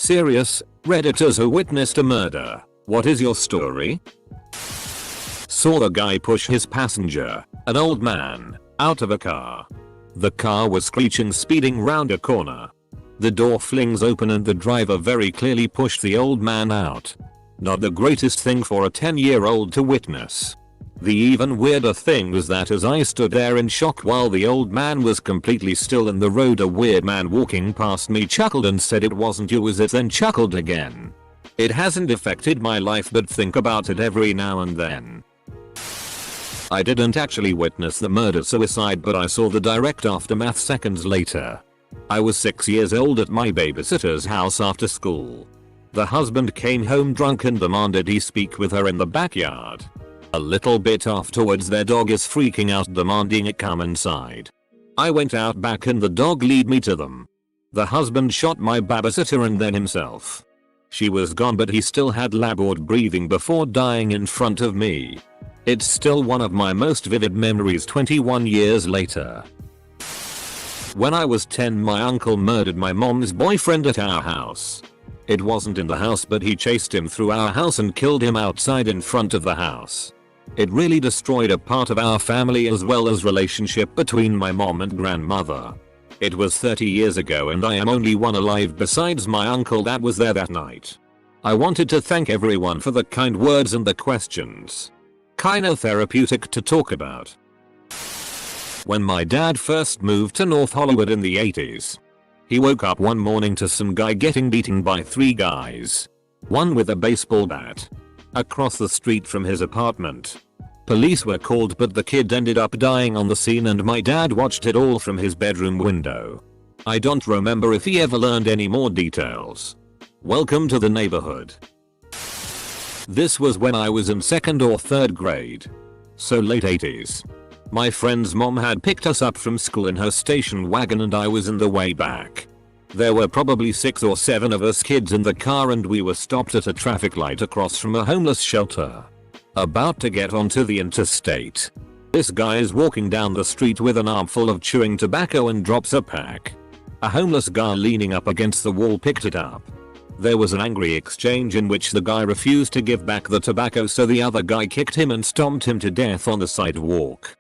Serious, Redditors who witnessed a murder. What is your story? Saw a guy push his passenger, an old man, out of a car. The car was screeching speeding round a corner. The door flings open and the driver very clearly pushed the old man out. Not the greatest thing for a 10-year-old to witness. The even weirder thing was that as I stood there in shock while the old man was completely still in the road, a weird man walking past me chuckled and said it wasn't you, is it, then chuckled again. It hasn't affected my life but think about it every now and then. I didn't actually witness the murder-suicide but I saw the direct aftermath seconds later. I was 6 years old at my babysitter's house after school. The husband came home drunk and demanded he speak with her in the backyard. A little bit afterwards their dog is freaking out demanding it come inside. I went out back and the dog lead me to them. The husband shot my babysitter and then himself. She was gone but he still had labored breathing before dying in front of me. It's still one of my most vivid memories 21 years later. When I was 10 my uncle murdered my mom's boyfriend at our house. It wasn't in the house but he chased him through our house and killed him outside in front of the house. It really destroyed a part of our family as well as relationship between my mom and grandmother. It was 30 years ago and I am only one alive besides my uncle that was there that night. I wanted to thank everyone for the kind words and the questions. Kinda therapeutic to talk about. When my dad first moved to North Hollywood in the 80s. He woke up one morning to some guy getting beaten by 3 guys. One with a baseball bat. Across the street from his apartment. Police were called but the kid ended up dying on the scene and my dad watched it all from his bedroom window. I don't remember if he ever learned any more details. Welcome to the neighborhood. This was when I was in 2nd or 3rd grade. So late 80s. My friend's mom had picked us up from school in her station wagon and I was in the way back. There were probably 6 or 7 of us kids in the car and we were stopped at a traffic light across from a homeless shelter. About to get onto the interstate. This guy is walking down the street with an armful of chewing tobacco and drops a pack. A homeless guy leaning up against the wall picked it up. There was an angry exchange in which the guy refused to give back the tobacco so the other guy kicked him and stomped him to death on the sidewalk.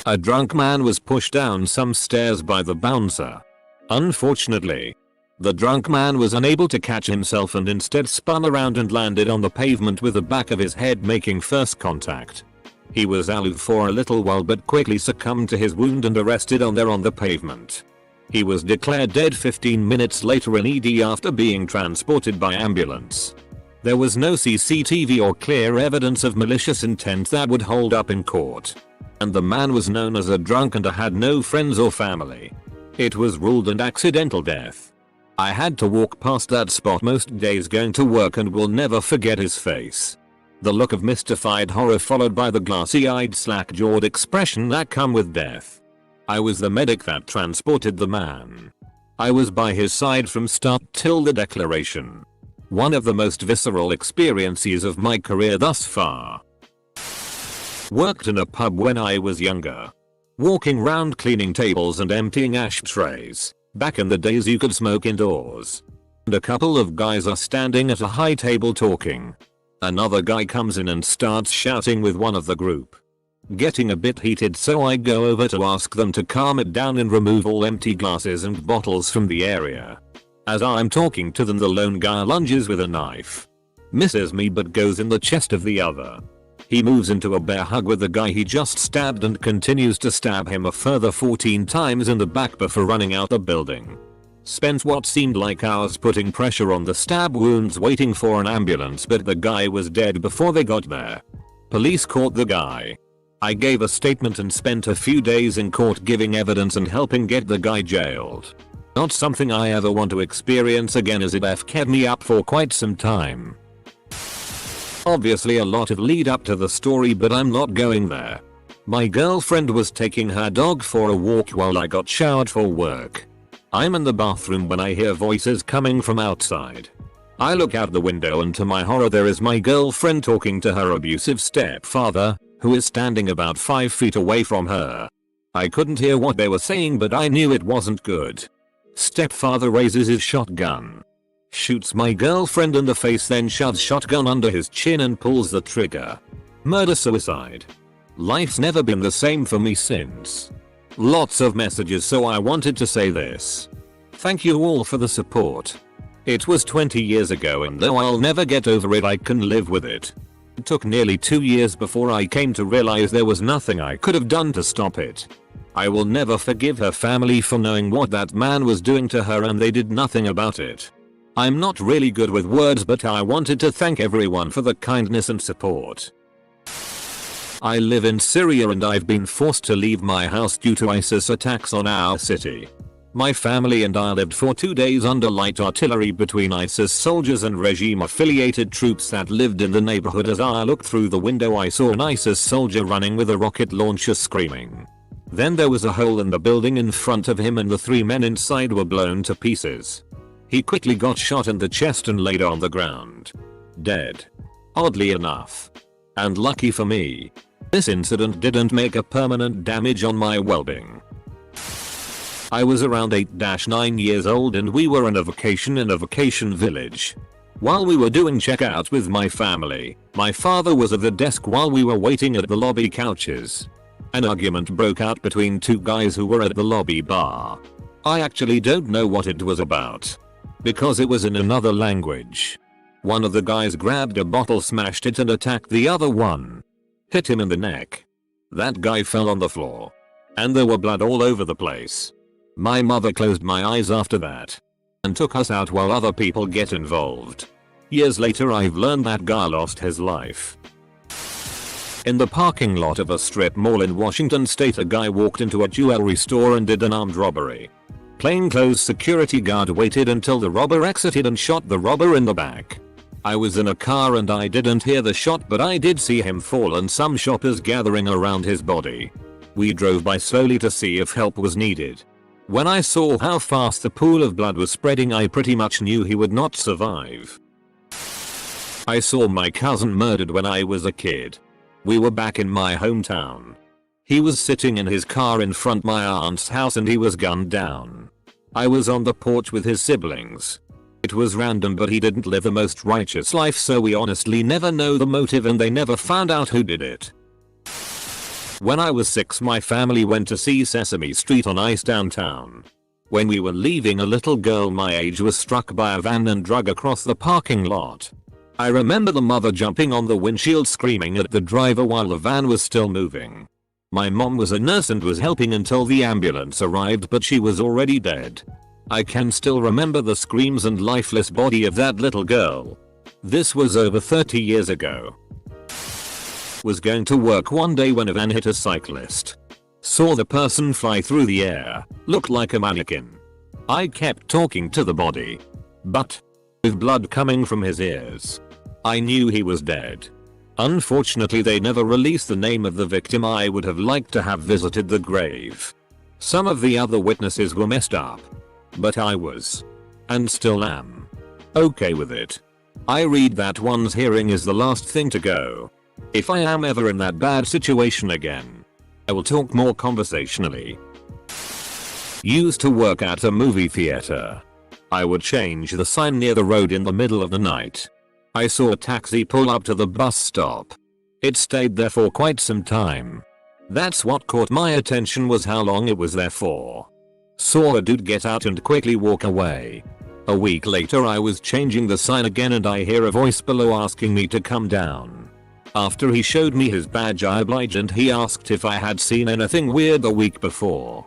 A drunk man was pushed down some stairs by the bouncer. Unfortunately, the drunk man was unable to catch himself and instead spun around and landed on the pavement with the back of his head making first contact. He was alive for a little while but quickly succumbed to his wound and arrested on the pavement. He was declared dead 15 minutes later in ED after being transported by ambulance. There was no CCTV or clear evidence of malicious intent that would hold up in court. And the man was known as a drunk and had no friends or family. It was ruled an accidental death. I had to walk past that spot most days going to work and will never forget his face. The look of mystified horror followed by the glassy-eyed slack-jawed expression that come with death. I was the medic that transported the man. I was by his side from start till the declaration. One of the most visceral experiences of my career thus far. Worked in a pub when I was younger. Walking round cleaning tables and emptying ashtrays. Back in the days you could smoke indoors. And a couple of guys are standing at a high table talking. Another guy comes in and starts shouting with one of the group. Getting a bit heated so I go over to ask them to calm it down and remove all empty glasses and bottles from the area. As I'm talking to them the lone guy lunges with a knife. Misses me but goes in the chest of the other. He moves into a bear hug with the guy he just stabbed and continues to stab him a further 14 times in the back before running out the building. Spent what seemed like hours putting pressure on the stab wounds waiting for an ambulance but the guy was dead before they got there. Police caught the guy. I gave a statement and spent a few days in court giving evidence and helping get the guy jailed. Not something I ever want to experience again as it kept me up for quite some time. Obviously a lot of lead up to the story but I'm not going there. My girlfriend was taking her dog for a walk while I got showered for work. I'm in the bathroom when I hear voices coming from outside. I look out the window and to my horror there is my girlfriend talking to her abusive stepfather, who is standing about 5 feet away from her. I couldn't hear what they were saying but I knew it wasn't good. Stepfather raises his shotgun. Shoots my girlfriend in the face, then shoves shotgun under his chin and pulls the trigger. Murder suicide. Life's never been the same for me since. Lots of messages, so I wanted to say this. Thank you all for the support. It was 20 years ago, and though I'll never get over it, I can live with it. It took nearly 2 years before I came to realize there was nothing I could have done to stop it. I will never forgive her family for knowing what that man was doing to her, and they did nothing about it. I'm not really good with words, but I wanted to thank everyone for the kindness and support. I live in Syria and I've been forced to leave my house due to ISIS attacks on our city. My family and I lived for 2 days under light artillery between ISIS soldiers and regime-affiliated troops that lived in the neighborhood. As I looked through the window, I saw an ISIS soldier running with a rocket launcher screaming. Then there was a hole in the building in front of him and the 3 men inside were blown to pieces. He quickly got shot in the chest and laid on the ground. Dead. Oddly enough. And lucky for me, this incident didn't make a permanent damage on my well-being. I was around 8-9 years old and we were on a vacation in a vacation village. While we were doing checkout with my family, my father was at the desk while we were waiting at the lobby couches. An argument broke out between 2 guys who were at the lobby bar. I actually don't know what it was about, because it was in another language. One of the guys grabbed a bottle, smashed it and attacked the other one. Hit him in the neck. That guy fell on the floor. And there were blood all over the place. My mother closed my eyes after that and took us out while other people get involved. Years later I've learned that guy lost his life. In the parking lot of a strip mall in Washington state, a guy walked into a jewelry store and did an armed robbery. Plainclothes security guard waited until the robber exited and shot the robber in the back. I was in a car and I didn't hear the shot, but I did see him fall and some shoppers gathering around his body. We drove by slowly to see if help was needed. When I saw how fast the pool of blood was spreading, I pretty much knew he would not survive. I saw my cousin murdered when I was a kid. We were back in my hometown. He was sitting in his car in front of my aunt's house and he was gunned down. I was on the porch with his siblings. It was random, but he didn't live the most righteous life, so we honestly never know the motive and they never found out who did it. When I was 6, my family went to see Sesame Street on Ice downtown. When we were leaving, a little girl my age was struck by a van and dragged across the parking lot. I remember the mother jumping on the windshield screaming at the driver while the van was still moving. My mom was a nurse and was helping until the ambulance arrived, but she was already dead. I can still remember the screams and lifeless body of that little girl. This was over 30 years ago. Was going to work one day when a van hit a cyclist. Saw the person fly through the air, looked like a mannequin. I kept talking to the body, but with blood coming from his ears, I knew he was dead. Unfortunately, they never released the name of the victim. I would have liked to have visited the grave. Some of the other witnesses were messed up, but I was, and still am, okay with it. I read that one's hearing is the last thing to go. If I am ever in that bad situation again, I will talk more conversationally. Used to work at a movie theater. I would change the sign near the road in the middle of the night. I saw a taxi pull up to the bus stop. It stayed there for quite some time. That's what caught my attention, was how long it was there for. Saw a dude get out and quickly walk away. A week later I was changing the sign again and I hear a voice below asking me to come down. After he showed me his badge, I obliged and he asked if I had seen anything weird the week before.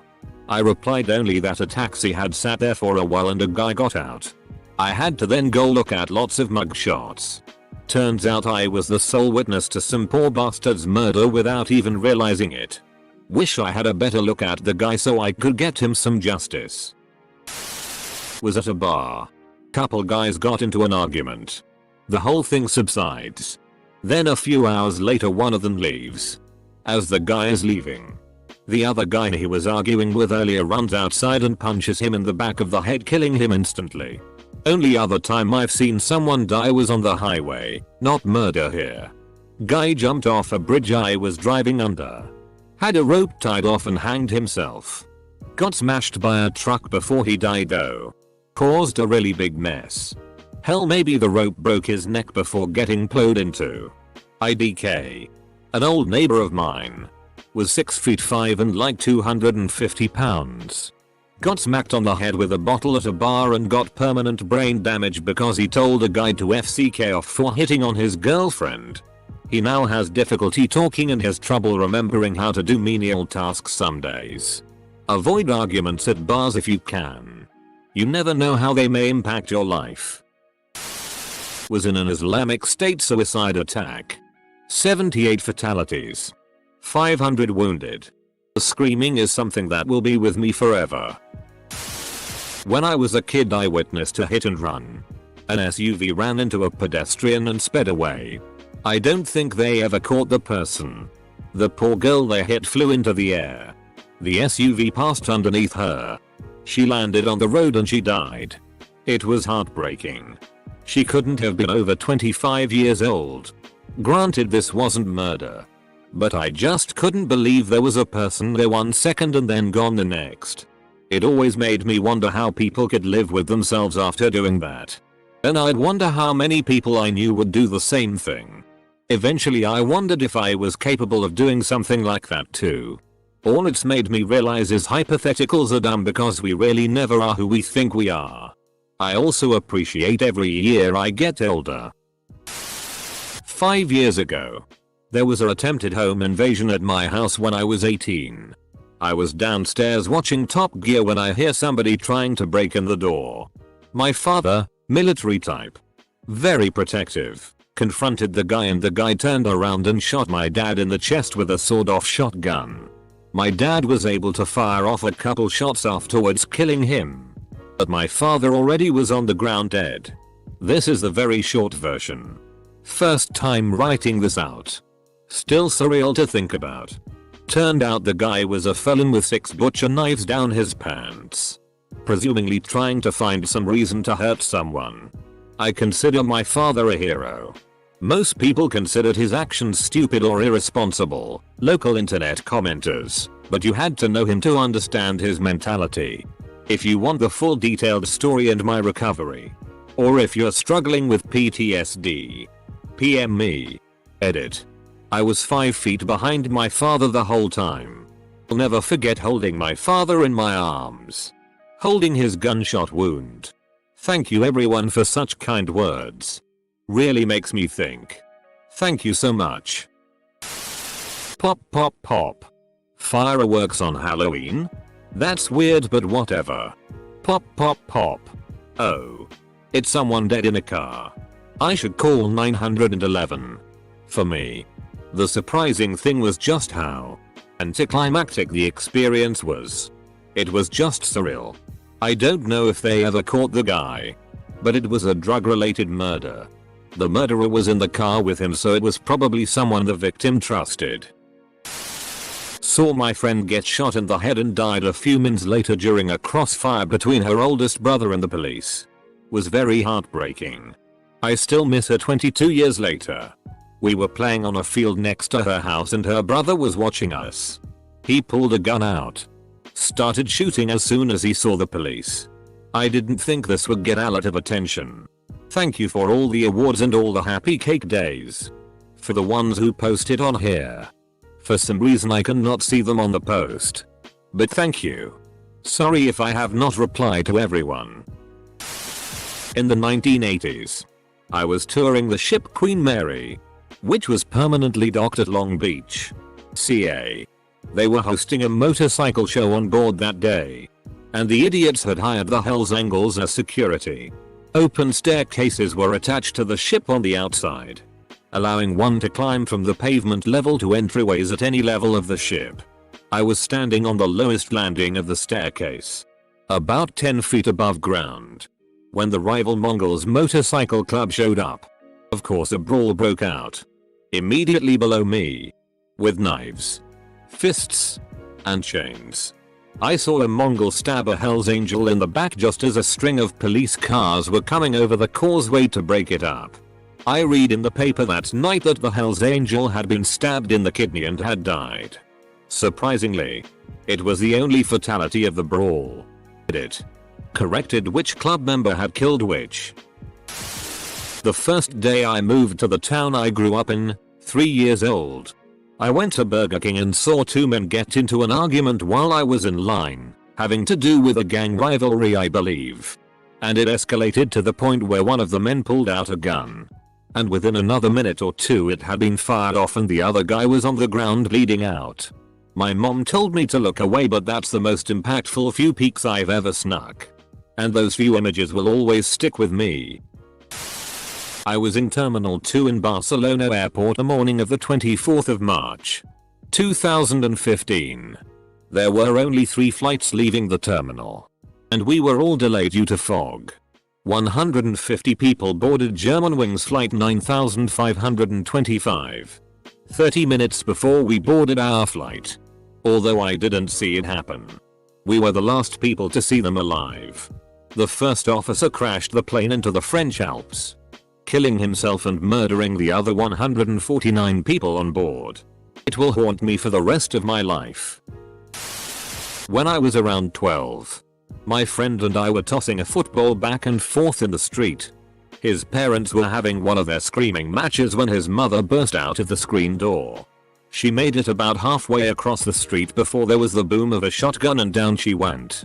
I replied only that a taxi had sat there for a while and a guy got out. I had to then go look at lots of mugshots. Turns out I was the sole witness to some poor bastard's murder without even realizing it. Wish I had a better look at the guy so I could get him some justice. Was at a bar. Couple guys got into an argument. The whole thing subsides. Then a few hours later one of them leaves. As the guy is leaving, the other guy he was arguing with earlier runs outside and punches him in the back of the head, killing him instantly. Only other time I've seen someone die was on the highway, not murder here. Guy jumped off a bridge I was driving under. Had a rope tied off and hanged himself. Got smashed by a truck before he died though. Caused a really big mess. Hell, maybe the rope broke his neck before getting plowed into. IDK. An old neighbor of mine was 6 feet 5 and like 250 pounds. Got smacked on the head with a bottle at a bar and got permanent brain damage because he told a guy to FCK off for hitting on his girlfriend. He now has difficulty talking and has trouble remembering how to do menial tasks some days. Avoid arguments at bars if you can. You never know how they may impact your life. Was in an Islamic State suicide attack. 78 fatalities. 500 wounded. Screaming is something that will be with me forever. When I was a kid, I witnessed a hit and run. An SUV ran into a pedestrian and sped away. I don't think they ever caught the person. The poor girl they hit flew into the air. The SUV passed underneath her. She landed on the road and she died. It was heartbreaking. She couldn't have been over 25 years old. Granted, this wasn't murder. But I just couldn't believe there was a person there 1 second and then gone the next. It always made me wonder how people could live with themselves after doing that. And I'd wonder how many people I knew would do the same thing. Eventually I wondered if I was capable of doing something like that too. All it's made me realize is hypotheticals are dumb because we really never are who we think we are. I also appreciate every year I get older. 5 years ago. There was an attempted home invasion at my house when I was 18. I was downstairs watching Top Gear when I hear somebody trying to break in the door. My father, military type, very protective, confronted the guy and the guy turned around and shot my dad in the chest with a sawed-off shotgun. My dad was able to fire off a couple shots afterwards, killing him. But my father already was on the ground dead. This is the very short version. First time writing this out. Still surreal to think about. Turned out the guy was a felon with 6 butcher knives down his pants. Presumably trying to find some reason to hurt someone. I consider my father a hero. Most people considered his actions stupid or irresponsible, local internet commenters, but you had to know him to understand his mentality. If you want the full detailed story and my recovery, or if you're struggling with PTSD, PM me. Edit. I was 5 feet behind my father the whole time. I'll never forget holding my father in my arms. Holding his gunshot wound. Thank you everyone for such kind words. Really makes me think. Thank you so much. Pop pop pop. Fireworks on Halloween? That's weird, but whatever. Pop pop pop. Oh. It's someone dead in a car. I should call 911. For me. The surprising thing was just how anticlimactic the experience was. It was just surreal. I don't know if they ever caught the guy. But it was a drug-related murder. The murderer was in the car with him, so it was probably someone the victim trusted. Saw my friend get shot in the head and died a few minutes later during a crossfire between her oldest brother and the police. Was very heartbreaking. I still miss her 22 years later. We were playing on a field next to her house and her brother was watching us. He pulled a gun out. Started shooting as soon as he saw the police. I didn't think this would get a lot of attention. Thank you for all the awards and all the happy cake days. For the ones who posted on here. For some reason I cannot see them on the post. But thank you. Sorry if I have not replied to everyone. In the 1980s. I was touring the ship Queen Mary, which was permanently docked at Long Beach, CA. They were hosting a motorcycle show on board that day. And the idiots had hired the Hells Angels as security. Open staircases were attached to the ship on the outside, allowing one to climb from the pavement level to entryways at any level of the ship. I was standing on the lowest landing of the staircase, about 10 feet above ground, when the rival Mongols motorcycle club showed up. Of course a brawl broke out. Immediately below me. With knives, fists, and chains. I saw a Mongol stab a Hells Angel in the back just as a string of police cars were coming over the causeway to break it up. I read in the paper that night that the Hells Angel had been stabbed in the kidney and had died. Surprisingly, it was the only fatality of the brawl. It corrected which club member had killed which. The first day I moved to the town I grew up in, 3 years old. I went to Burger King and saw two men get into an argument while I was in line, having to do with a gang rivalry I believe. And it escalated to the point where one of the men pulled out a gun. And within another minute or two it had been fired off and the other guy was on the ground bleeding out. My mom told me to look away, but that's the most impactful few peeks I've ever snuck. And those few images will always stick with me. I was in Terminal 2 in Barcelona airport the morning of the 24th of March, 2015. There were only 3 flights leaving the terminal. And we were all delayed due to fog. 150 people boarded Germanwings flight 9525. 30 minutes before we boarded our flight. Although I didn't see it happen. We were the last people to see them alive. The first officer crashed the plane into the French Alps, killing himself and murdering the other 149 people on board. It will haunt me for the rest of my life. When I was around 12, my friend and I were tossing a football back and forth in the street. His parents were having one of their screaming matches when his mother burst out of the screen door. She made it about halfway across the street before there was the boom of a shotgun and down she went.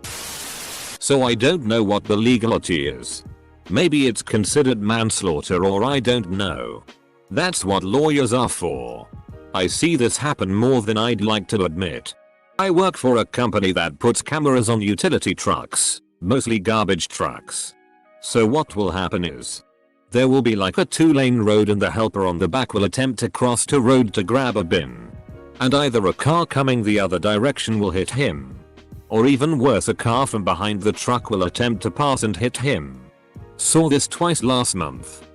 So I don't know what the legality is. Maybe it's considered manslaughter or I don't know. That's what lawyers are for. I see this happen more than I'd like to admit. I work for a company that puts cameras on utility trucks, mostly garbage trucks. So what will happen is, there will be like a 2-lane road and the helper on the back will attempt to cross the road to grab a bin. And either a car coming the other direction will hit him. Or even worse, a car from behind the truck will attempt to pass and hit him. Saw this twice last month.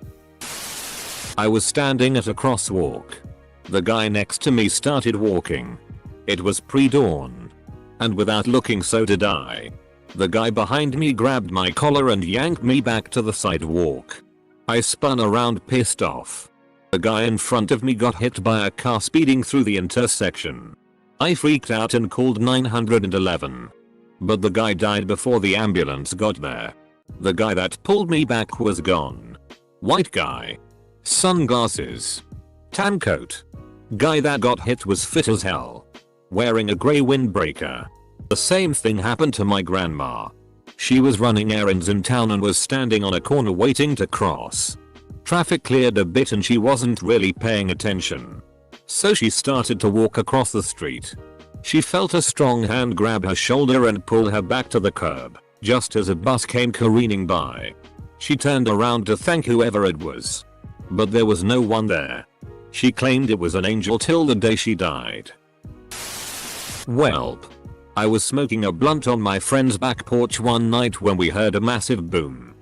I was standing at a crosswalk. The guy next to me started walking. It was pre-dawn. And without looking, so did I. The guy behind me grabbed my collar and yanked me back to the sidewalk. I spun around pissed off. The guy in front of me got hit by a car speeding through the intersection. I freaked out and called 911. But the guy died before the ambulance got there. The guy that pulled me back was gone. White guy. Sunglasses. Tan coat. Guy that got hit was fit as hell. Wearing a grey windbreaker. The same thing happened to my grandma. She was running errands in town and was standing on a corner waiting to cross. Traffic cleared a bit and she wasn't really paying attention. So she started to walk across the street. She felt a strong hand grab her shoulder and pull her back to the curb, just as a bus came careening by. She turned around to thank whoever it was. But there was no one there. She claimed it was an angel till the day she died. Welp. I was smoking a blunt on my friend's back porch one night when we heard a massive boom.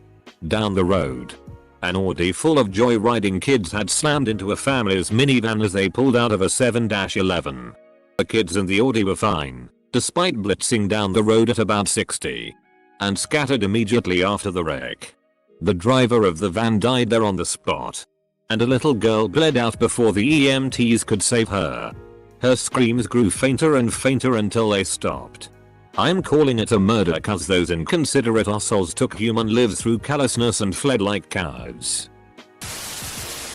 Down the road, an Audi full of joyriding kids had slammed into a family's minivan as they pulled out of a 7-Eleven. The kids in the Audi were fine, despite blitzing down the road at about 60. And scattered immediately after the wreck. The driver of the van died there on the spot. And a little girl bled out before the EMTs could save her. Her screams grew fainter and fainter until they stopped. I'm calling it a murder cause those inconsiderate assholes took human lives through callousness and fled like cowards.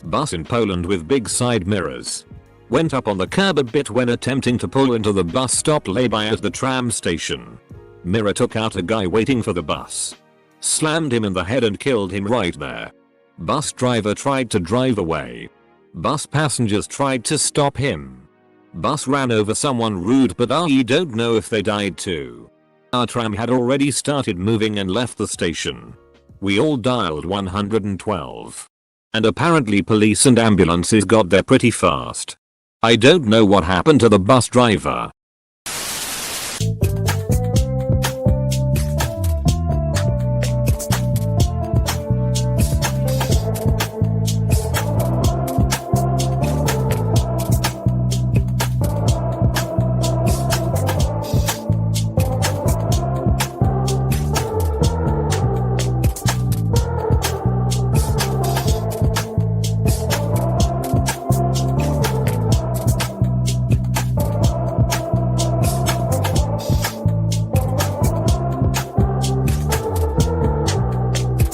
Bus in Poland with big side mirrors. Went up on the curb a bit when attempting to pull into the bus stop lay-by at the tram station. Mirror took out a guy waiting for the bus. Slammed him in the head and killed him right there. Bus driver tried to drive away. Bus passengers tried to stop him. Bus ran over someone rude, but I don't know if they died too. Our tram had already started moving and left the station. We all dialed 112. And apparently police and ambulances got there pretty fast. I don't know what happened to the bus driver.